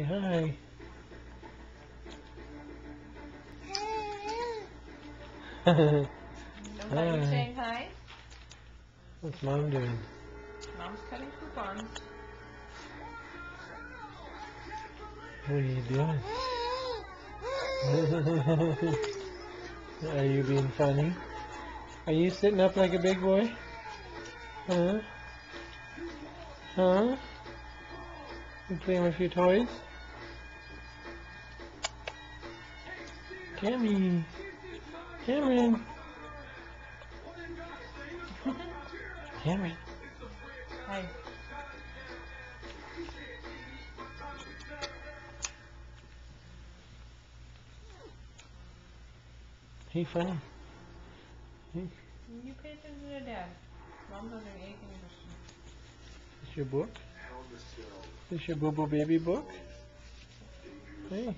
Say hi. Somebody Hi. saying hi? What's Mom doing? Mom's cutting coupons. What are you doing? Are you being funny? Are you sitting up like a big boy? Huh? Huh? You playing with your toys? Cammy. Cameron. Cameron. Hi. Hey, funny. Hey. You pay attention to Dad. Mom doesn't anything interesting. Is your book? Is your Boo Boo Baby book? Hey.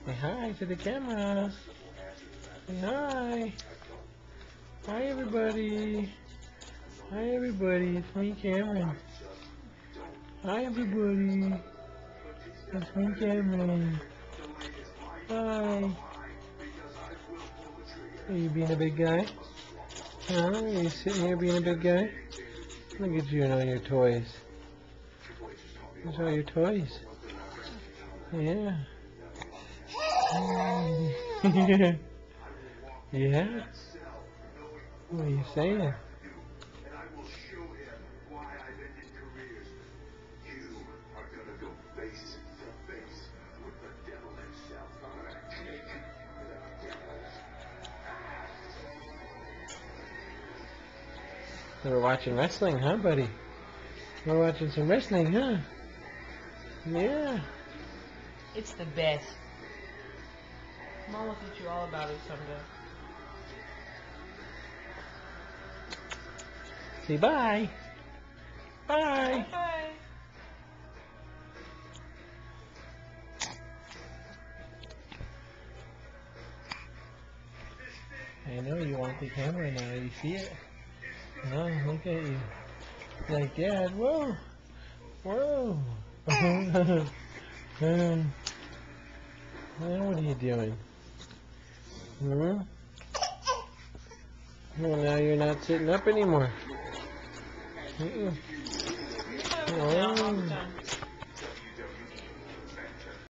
Say hi to the camera. Say hi. Hi, everybody. Hi, everybody. It's me, Cameron. Hi, everybody. It's me, Cameron. Hi. Are you being a big guy? Huh? Are you sitting here being a big guy? Look at you and all your toys. There's all your toys. Yeah. Yeah? What are you saying? We're watching wrestling, huh, buddy? We're watching some wrestling, huh? Yeah. It's the best. Mom will teach you all about it someday. Say bye. Bye. Bye. I know you want the camera now. You see it? Oh, look at you. Like, Dad, whoa. Whoa. What are you doing? Hmm? Well, now you're not sitting up anymore. You have it now. Oh.